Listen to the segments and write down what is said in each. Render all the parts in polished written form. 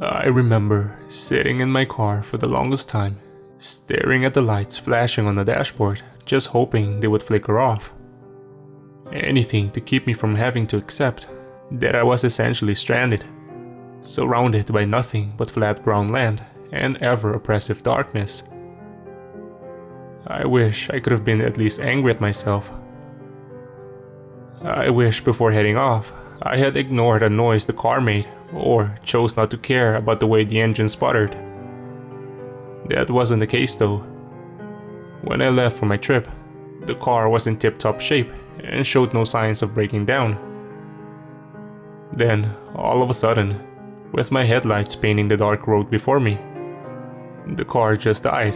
I remember sitting in my car for the longest time, staring at the lights flashing on the dashboard, just hoping they would flicker off. Anything to keep me from having to accept that I was essentially stranded, surrounded by nothing but flat brown land and ever-oppressive darkness. I wish I could have been at least angry at myself. I wish before heading off, I had ignored a noise the car made or chose not to care about the way the engine sputtered. That wasn't the case though. When I left for my trip, the car was in tip-top shape and showed no signs of breaking down. Then, all of a sudden, with my headlights painting the dark road before me, the car just died.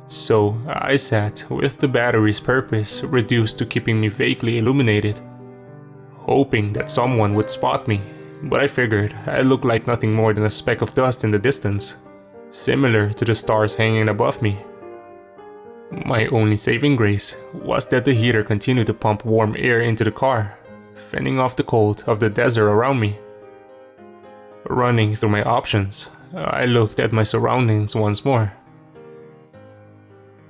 So I sat with the battery's purpose reduced to keeping me vaguely illuminated, hoping that someone would spot me, but I figured I looked like nothing more than a speck of dust in the distance, similar to the stars hanging above me. My only saving grace was that the heater continued to pump warm air into the car, fending off the cold of the desert around me. Running through my options, I looked at my surroundings once more.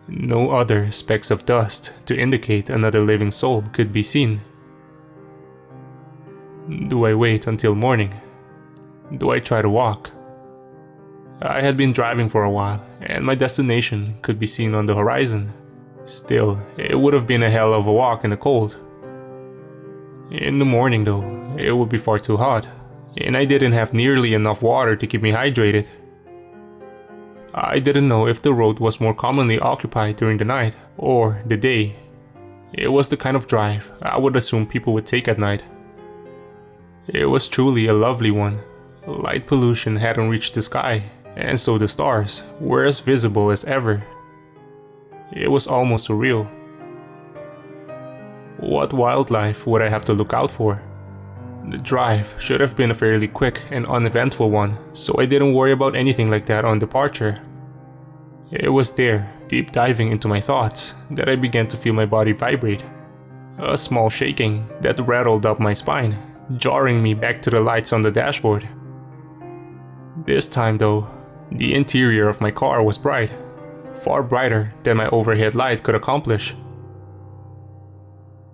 No other specks of dust to indicate another living soul could be seen. Do I wait until morning? Do I try to walk? I had been driving for a while, and my destination could be seen on the horizon. Still, it would have been a hell of a walk in the cold. In the morning though, it would be far too hot, and I didn't have nearly enough water to keep me hydrated. I didn't know if the road was more commonly occupied during the night or the day. It was the kind of drive I would assume people would take at night. It was truly a lovely one. Light pollution hadn't reached the sky, and so the stars were as visible as ever. It was almost surreal. What wildlife would I have to look out for? The drive should have been a fairly quick and uneventful one, so I didn't worry about anything like that on departure. It was there, deep diving into my thoughts, that I began to feel my body vibrate. A small shaking that rattled up my spine, jarring me back to the lights on the dashboard. This time though, the interior of my car was bright, far brighter than my overhead light could accomplish.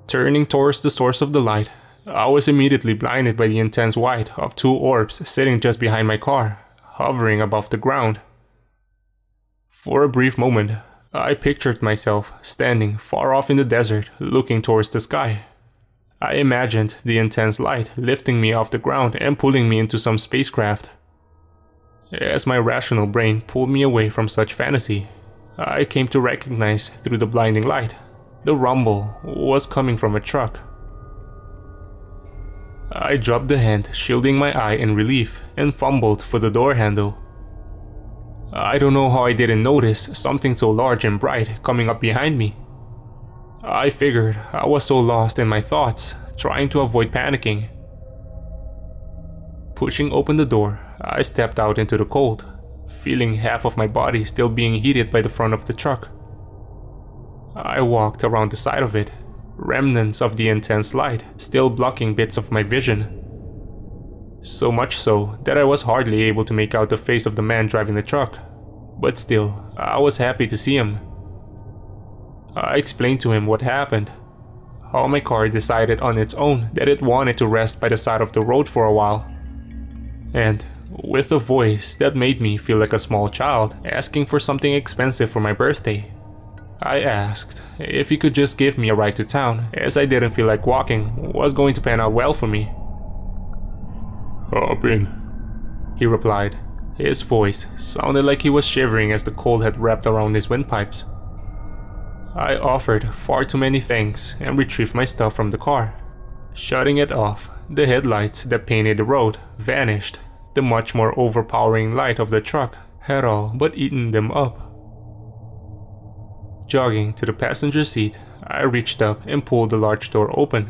Turning towards the source of the light, I was immediately blinded by the intense white of two orbs sitting just behind my car, hovering above the ground. For a brief moment, I pictured myself standing far off in the desert, looking towards the sky. I imagined the intense light lifting me off the ground and pulling me into some spacecraft. As my rational brain pulled me away from such fantasy, I came to recognize through the blinding light, the rumble was coming from a truck. I dropped the hand shielding my eye in relief and fumbled for the door handle. I don't know how I didn't notice something so large and bright coming up behind me. I figured I was so lost in my thoughts, trying to avoid panicking. Pushing open the door, I stepped out into the cold, feeling half of my body still being heated by the front of the truck. I walked around the side of it, remnants of the intense light still blocking bits of my vision. So much so that I was hardly able to make out the face of the man driving the truck, but still, I was happy to see him. I explained to him what happened, how my car decided on its own that it wanted to rest by the side of the road for a while. And, with a voice that made me feel like a small child asking for something expensive for my birthday, I asked if he could just give me a ride to town, as I didn't feel like walking was going to pan out well for me. "Hop in," he replied. His voice sounded like he was shivering as the cold had wrapped around his windpipes. I offered far too many thanks and retrieved my stuff from the car. Shutting it off, the headlights that painted the road vanished. The much more overpowering light of the truck had all but eaten them up. Jogging to the passenger seat, I reached up and pulled the large door open.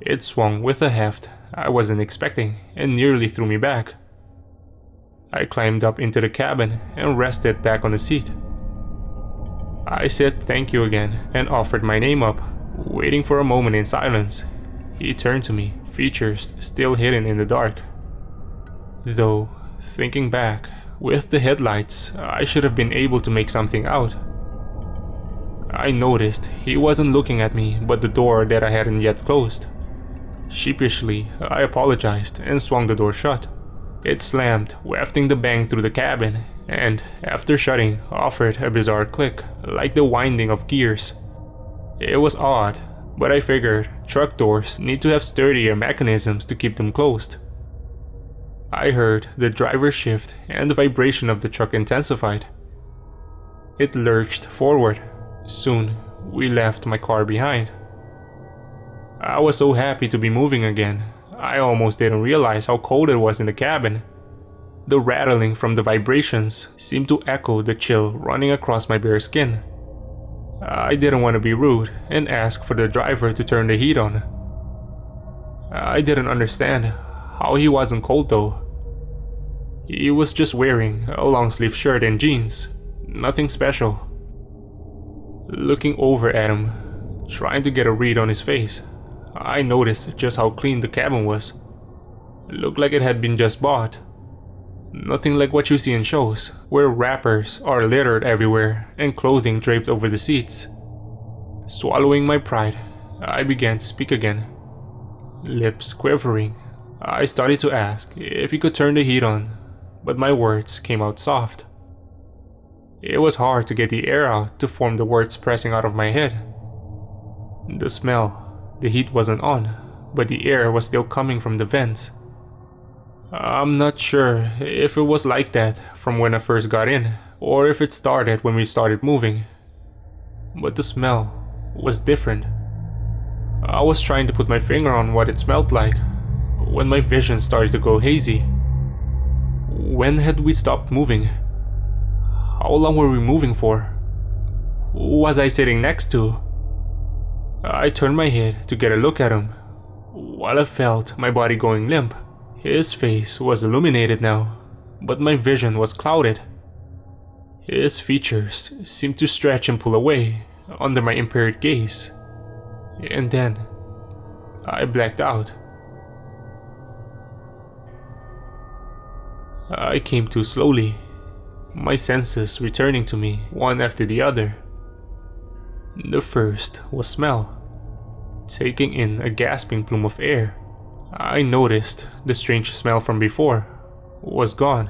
It swung with a heft I wasn't expecting and nearly threw me back. I climbed up into the cabin and rested back on the seat. I said thank you again and offered my name up, waiting for a moment in silence. He turned to me, features still hidden in the dark. Though, thinking back, with the headlights, I should have been able to make something out. I noticed he wasn't looking at me but the door that I hadn't yet closed. Sheepishly, I apologized and swung the door shut. It slammed, wafting the bang through the cabin, and, after shutting, offered a bizarre click, like the winding of gears. It was odd, but I figured truck doors need to have sturdier mechanisms to keep them closed. I heard the driver shift and the vibration of the truck intensified. It lurched forward. Soon, we left my car behind. I was so happy to be moving again, I almost didn't realize how cold it was in the cabin. The rattling from the vibrations seemed to echo the chill running across my bare skin. I didn't want to be rude and ask for the driver to turn the heat on. I didn't understand how he wasn't cold though. He was just wearing a long-sleeve shirt and jeans, nothing special. Looking over at him, trying to get a read on his face, I noticed just how clean the cabin was. It looked like it had been just bought. Nothing like what you see in shows, where wrappers are littered everywhere and clothing draped over the seats. Swallowing my pride, I began to speak again. Lips quivering, I started to ask if he could turn the heat on, but my words came out soft. It was hard to get the air out to form the words pressing out of my head. The smell, the heat wasn't on, but the air was still coming from the vents. I'm not sure if it was like that from when I first got in, or if it started when we started moving. But the smell was different. I was trying to put my finger on what it smelled like, when my vision started to go hazy. When had we stopped moving? How long were we moving for? Who was I sitting next to? I turned my head to get a look at him, while I felt my body going limp. His face was illuminated now, but my vision was clouded. His features seemed to stretch and pull away under my impaired gaze. And then, I blacked out. I came to slowly, my senses returning to me one after the other. The first was smell. Taking in a gasping plume of air, I noticed the strange smell from before was gone.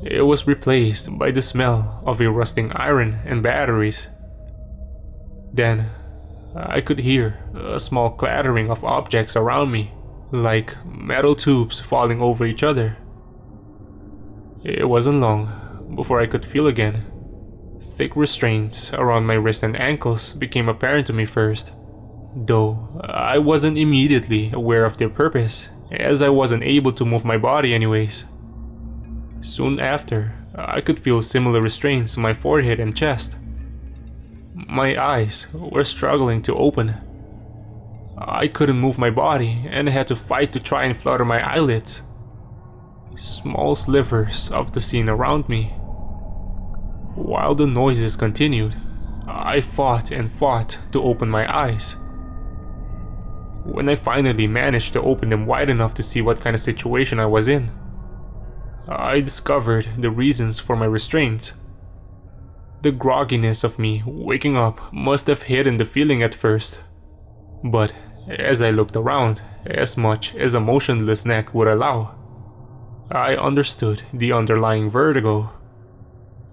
It was replaced by the smell of a rusting iron and batteries. Then, I could hear a small clattering of objects around me, like metal tubes falling over each other. It wasn't long before I could feel again. Thick restraints around my wrists and ankles became apparent to me first, though I wasn't immediately aware of their purpose, as I wasn't able to move my body anyways. Soon after, I could feel similar restraints on my forehead and chest. My eyes were struggling to open. I couldn't move my body and had to fight to try and flutter my eyelids. Small slivers of the scene around me. While the noises continued, I fought and fought to open my eyes. When I finally managed to open them wide enough to see what kind of situation I was in, I discovered the reasons for my restraints. The grogginess of me waking up must have hidden the feeling at first, but as I looked around, as much as a motionless neck would allow, I understood the underlying vertigo.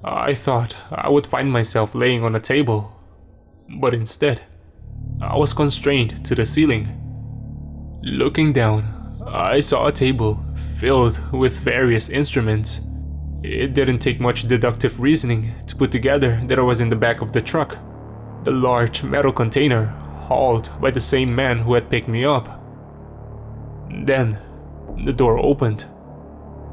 I thought I would find myself laying on a table, but instead, I was constrained to the ceiling. Looking down, I saw a table filled with various instruments. It didn't take much deductive reasoning to put together that I was in the back of the truck, the large metal container hauled by the same man who had picked me up. Then, the door opened.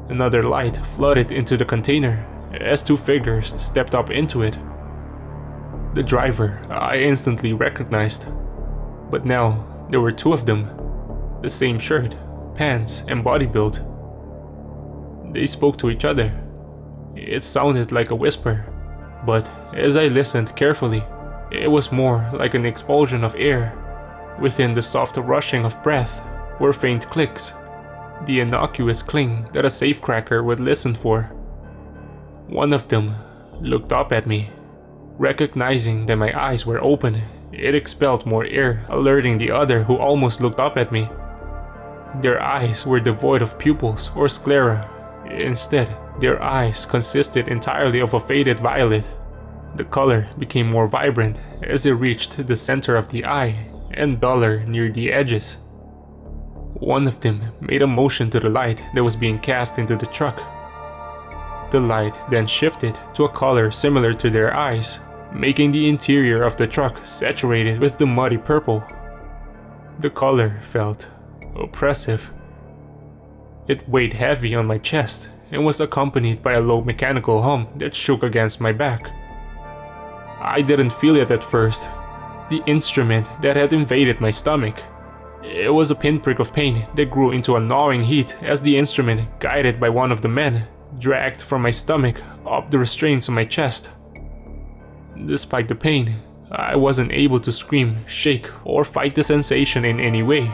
Another light flooded into the container as two figures stepped up into it. The driver I instantly recognized, but now there were two of them, the same shirt, pants, and body build. They spoke to each other. It sounded like a whisper, but as I listened carefully, it was more like an expulsion of air. Within the soft rushing of breath were faint clicks, the innocuous cling that a safecracker would listen for. One of them looked up at me. Recognizing that my eyes were open, it expelled more air, alerting the other who almost looked up at me. Their eyes were devoid of pupils or sclera. Instead, their eyes consisted entirely of a faded violet. The color became more vibrant as it reached the center of the eye and duller near the edges. One of them made a motion to the light that was being cast into the truck. The light then shifted to a color similar to their eyes, making the interior of the truck saturated with the muddy purple. The color felt oppressive. It weighed heavy on my chest and was accompanied by a low mechanical hum that shook against my back. I didn't feel it at first, the instrument that had invaded my stomach. It was a pinprick of pain that grew into a gnawing heat as the instrument, guided by one of the men, dragged from my stomach up the restraints on my chest. Despite the pain, I wasn't able to scream, shake, or fight the sensation in any way.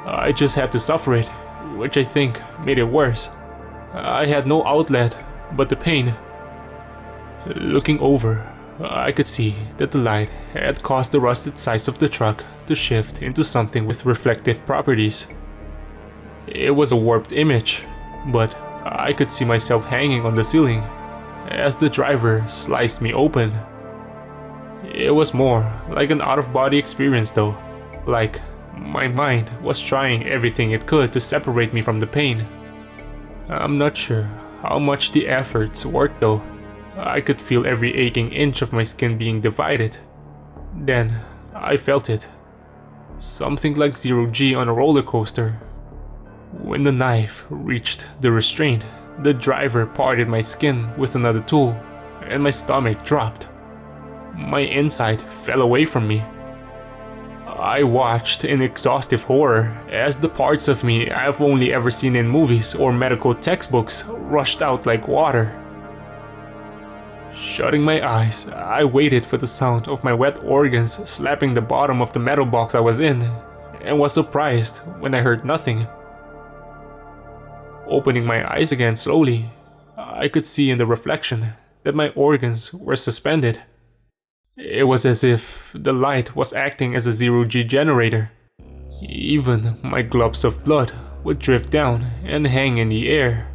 I just had to suffer it, which I think made it worse. I had no outlet but the pain. Looking over, I could see that the light had caused the rusted sides of the truck to shift into something with reflective properties. It was a warped image, but I could see myself hanging on the ceiling as the driver sliced me open. It was more like an out-of-body experience though, like my mind was trying everything it could to separate me from the pain. I'm not sure how much the efforts worked though. I could feel every aching inch of my skin being divided. Then I felt it. Something like 0G on a roller coaster. When the knife reached the restraint, the driver parted my skin with another tool, and my stomach dropped. My inside fell away from me. I watched in exhaustive horror as the parts of me I've only ever seen in movies or medical textbooks rushed out like water. Shutting my eyes, I waited for the sound of my wet organs slapping the bottom of the metal box I was in, and was surprised when I heard nothing. Opening my eyes again slowly, I could see in the reflection that my organs were suspended. It was as if the light was acting as a 0G generator. Even my globs of blood would drift down and hang in the air.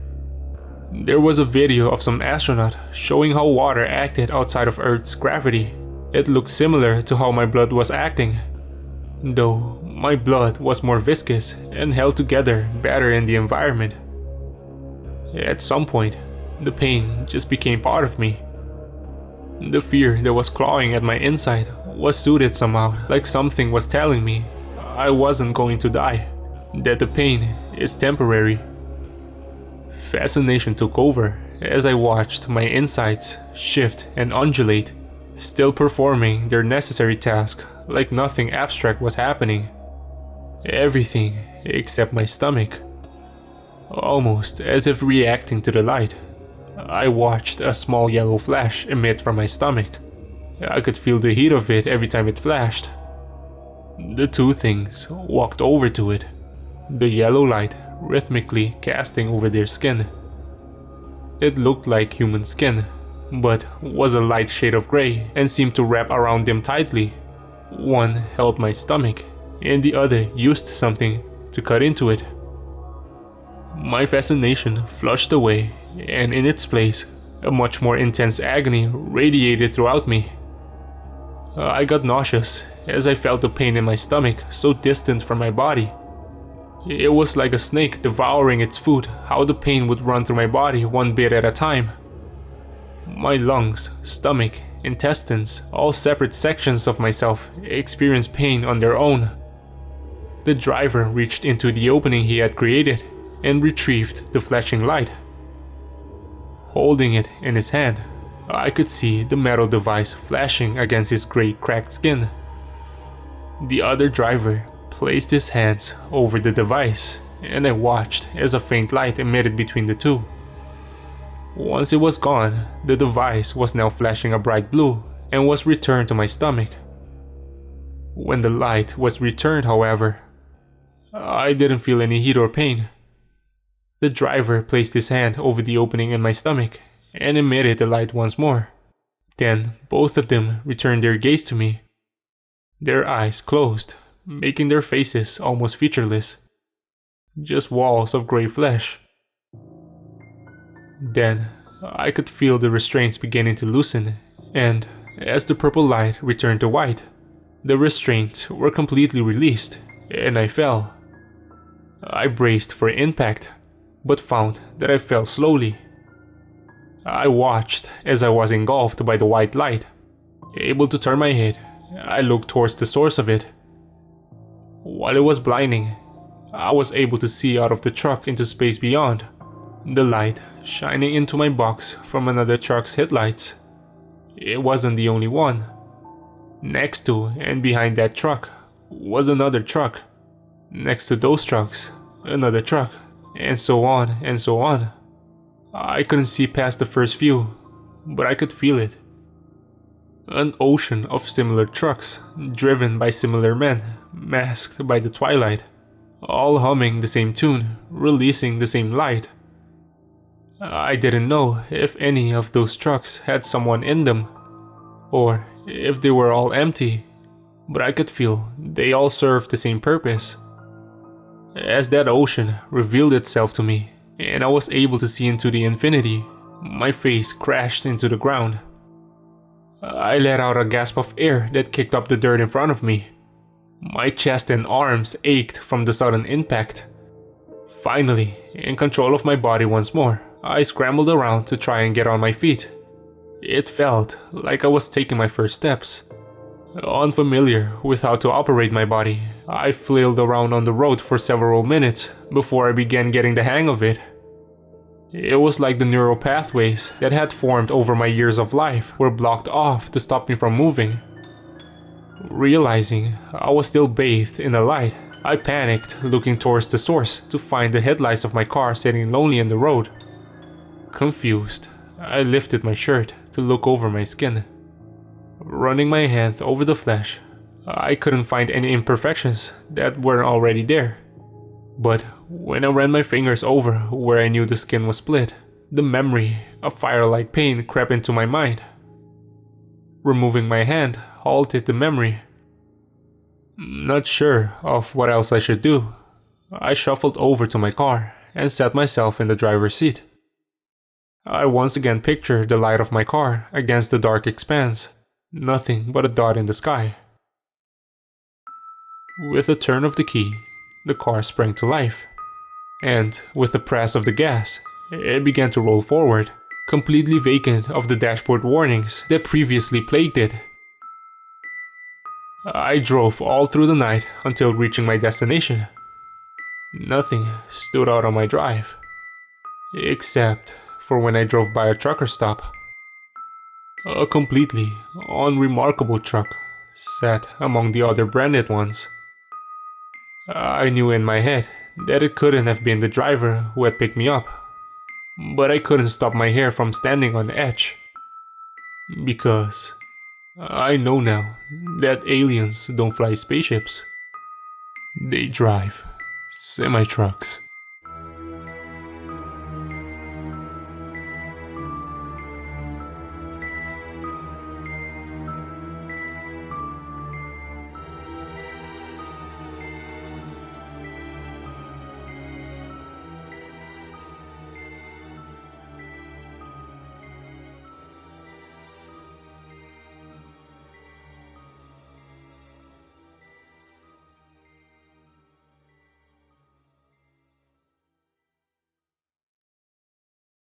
There was a video of some astronaut showing how water acted outside of Earth's gravity. It looked similar to how my blood was acting, though my blood was more viscous and held together better in the environment. At some point, the pain just became part of me. The fear that was clawing at my inside was soothed somehow, like something was telling me I wasn't going to die, that the pain is temporary. Fascination took over as I watched my insides shift and undulate, still performing their necessary task like nothing abstract was happening. Everything except my stomach. Almost as if reacting to the light, I watched a small yellow flash emit from my stomach. I could feel the heat of it every time it flashed. The two things walked over to it, the yellow light rhythmically casting over their skin. It looked like human skin, but was a light shade of gray and seemed to wrap around them tightly. One held my stomach, and the other used something to cut into it. My fascination flushed away, and in its place, a much more intense agony radiated throughout me. I got nauseous as I felt the pain in my stomach so distant from my body. It was like a snake devouring its food, how the pain would run through my body one bit at a time. My lungs, stomach, intestines, all separate sections of myself, experienced pain on their own. The driver reached into the opening he had created and retrieved the flashing light. Holding it in his hand, I could see the metal device flashing against his gray cracked skin. The other driver placed his hands over the device, and I watched as a faint light emitted between the two. Once it was gone, the device was now flashing a bright blue and was returned to my stomach. When the light was returned, however, I didn't feel any heat or pain. The driver placed his hand over the opening in my stomach and emitted the light once more. Then both of them returned their gaze to me. Their eyes closed, making their faces almost featureless. Just walls of gray flesh. Then I could feel the restraints beginning to loosen, and as the purple light returned to white, the restraints were completely released, and I fell. I braced for impact, but found that I fell slowly. I watched as I was engulfed by the white light. Able to turn my head, I looked towards the source of it. While it was blinding, I was able to see out of the truck into space beyond, the light shining into my box from another truck's headlights. It wasn't the only one. Next to and behind that truck was another truck. Next to those trucks, another truck, and so on and so on. I couldn't see past the first few, but I could feel it. An ocean of similar trucks, driven by similar men, masked by the twilight, all humming the same tune, releasing the same light. I didn't know if any of those trucks had someone in them, or if they were all empty, but I could feel they all served the same purpose. As that ocean revealed itself to me, and I was able to see into the infinity, my face crashed into the ground. I let out a gasp of air that kicked up the dirt in front of me. My chest and arms ached from the sudden impact. Finally, in control of my body once more, I scrambled around to try and get on my feet. It felt like I was taking my first steps. Unfamiliar with how to operate my body, I flailed around on the road for several minutes before I began getting the hang of it. It was like the neural pathways that had formed over my years of life were blocked off to stop me from moving. Realizing I was still bathed in the light, I panicked, looking towards the source to find the headlights of my car sitting lonely in the road. Confused, I lifted my shirt to look over my skin. Running my hand over the flesh, I couldn't find any imperfections that weren't already there. But when I ran my fingers over where I knew the skin was split, the memory of fire-like pain crept into my mind. Removing my hand halted the memory. Not sure of what else I should do, I shuffled over to my car and sat myself in the driver's seat. I once again pictured the light of my car against the dark expanse, nothing but a dot in the sky. With a turn of the key, the car sprang to life, and with the press of the gas, it began to roll forward, completely vacant of the dashboard warnings that previously plagued it. I drove all through the night until reaching my destination. Nothing stood out on my drive, except for when I drove by a trucker stop. A completely unremarkable truck sat among the other branded ones. I knew in my head that it couldn't have been the driver who had picked me up, but I couldn't stop my hair from standing on edge. Because I know now that aliens don't fly spaceships. They drive semi-trucks.